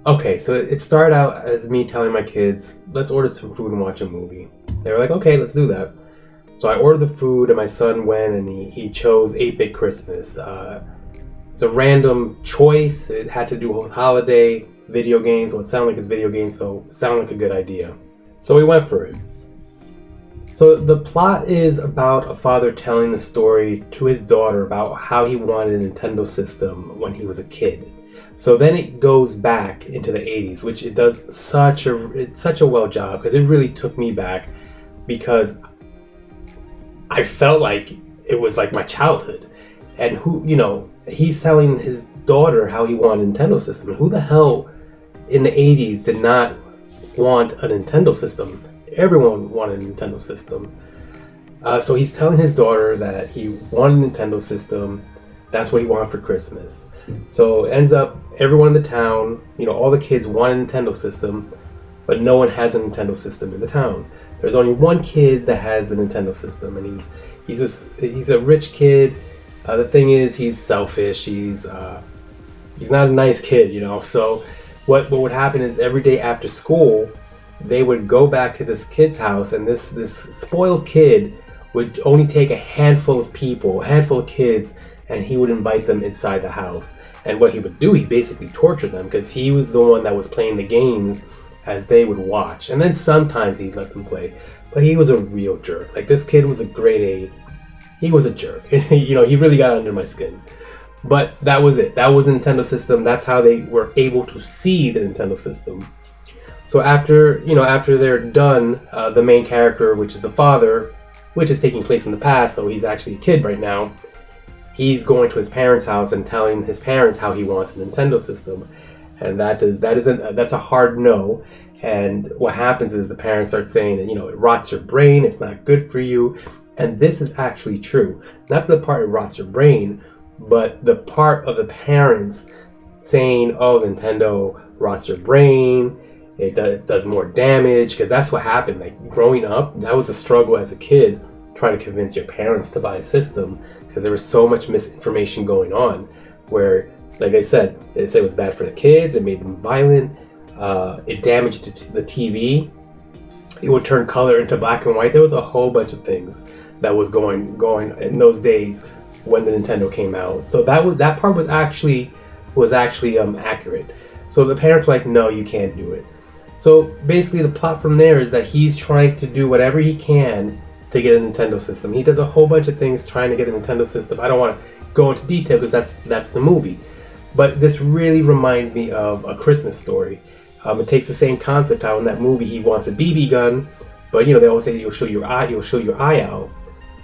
Okay, so it started out as me telling my kids, let's order some food and watch a movie. They were like, okay, let's do that. So I ordered the food, and my son went and he chose 8-Bit Christmas. It's a random choice. It had to do with holiday, video games. Well, it sounded like it's video games, so it sounded like a good idea. So we went for it. So the plot is about a father telling the story to his daughter about how he wanted a Nintendo system when he was a kid. So then it goes back into the 80s, which it does such a well job, because it really took me back, because I felt like it was like my childhood. And he's telling his daughter how he wanted a Nintendo system. Who the hell in the 80s did not want a Nintendo system? Everyone wanted a Nintendo system. So he's telling his daughter that he wanted a Nintendo system. That's what he wanted for Christmas. So it ends up everyone in the town, all the kids want a Nintendo system, but no one has a Nintendo system in the town. There's only one kid that has a Nintendo system, and he's a rich kid. The thing is, he's selfish. He's not a nice kid, So what would happen is every day after school, they would go back to this kid's house, and this spoiled kid would only take a handful of kids, and he would invite them inside the house. And what he would do, he basically tortured them, because he was the one that was playing the games as they would watch. And then sometimes he'd let them play. But he was a real jerk. Like, this kid was a grade A. He was a jerk. He really got under my skin. But that was it. That was the Nintendo system. That's how they were able to see the Nintendo system. So after they're done, the main character, which is the father, which is taking place in the past, so he's actually a kid right now, he's going to his parents' house and telling his parents how he wants a Nintendo system. And that's a hard no. And what happens is the parents start saying that, it rots your brain, it's not good for you. And this is actually true. Not the part it rots your brain, but the part of the parents saying, oh, Nintendo rots your brain, it does more damage, because that's what happened. Like, growing up, that was a struggle as a kid, trying to convince your parents to buy a system, because there was so much misinformation going on, where, like I said, they said it was bad for the kids, it made them violent, it damaged the TV, it would turn color into black and white. There was a whole bunch of things that was going in those days when the Nintendo came out. So that part was actually accurate. So the parents were like, no, you can't do it. So basically the plot from there is that he's trying to do whatever he can to get a Nintendo system. He does a whole bunch of things trying to get a Nintendo system. I don't want to go into detail because that's the movie. But this really reminds me of A Christmas Story. It takes the same concept out. In that movie, he wants a BB gun, but they always say you'll show your eye out,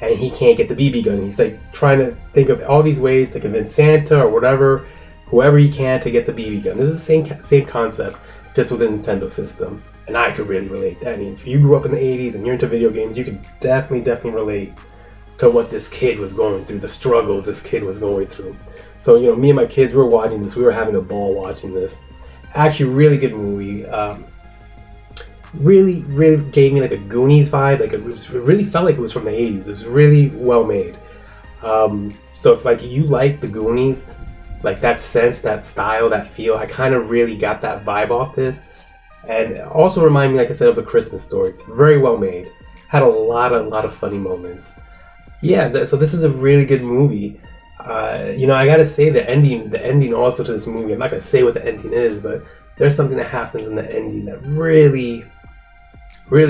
and he can't get the BB gun. He's like trying to think of all these ways to convince Santa or whoever he can to get the BB gun. This is the same concept, just with a Nintendo system. And I could really relate. I mean, if you grew up in the 80s and you're into video games, you could definitely relate to what this kid was going through, the struggles this kid was going through. So, me and my kids, we were watching this. We were having a ball watching this. Actually, really good movie. Really gave me like a Goonies vibe. Like, it really felt like it was from the 80s. It was really well made. So if like you like the Goonies, like that sense, that style, that feel, I kind of really got that vibe off this. And also remind me, like I said, of A Christmas Story. It's very well made. Had a lot of funny moments. Yeah, so this is a really good movie. I gotta say the ending also to this movie. I'm not gonna say what the ending is, but there's something that happens in the ending that really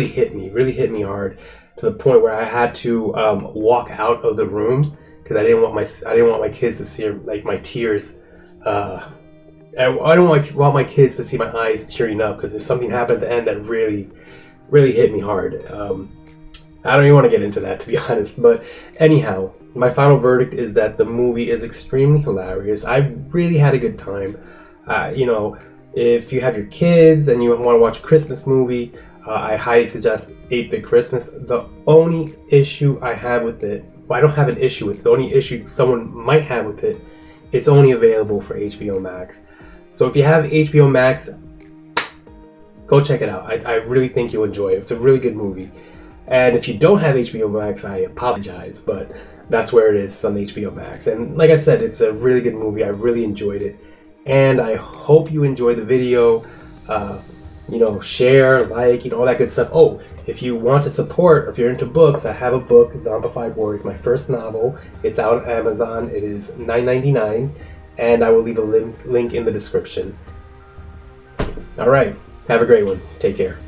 hit me hard, to the point where I had to walk out of the room, because I didn't want my kids to see like my tears. I don't want my kids to see my eyes tearing up, because there's something happened at the end that really hit me hard. I don't even want to get into that, to be honest. But anyhow, my final verdict is that the movie is extremely hilarious. I really had a good time. If you have your kids and you want to watch a Christmas movie, I highly suggest 8-Bit Christmas. The only issue I have with it, well, I don't have an issue with it. The only issue someone might have with it, it's only available for HBOMAX. So if you have HBOMAX, go check it out. I really think you'll enjoy it. It's a really good movie. And if you don't have HBOMAX, I apologize, but that's where it is. It's on HBO Max. And like I said, it's a really good movie. I really enjoyed it. And I hope you enjoy the video. Share, like, all that good stuff. Oh, if you want to support, or if you're into books, I have a book, Zombified Warriors, my first novel. It's out on Amazon. It is $9.99, and I will leave a link in the description. All right, have a great one. Take care.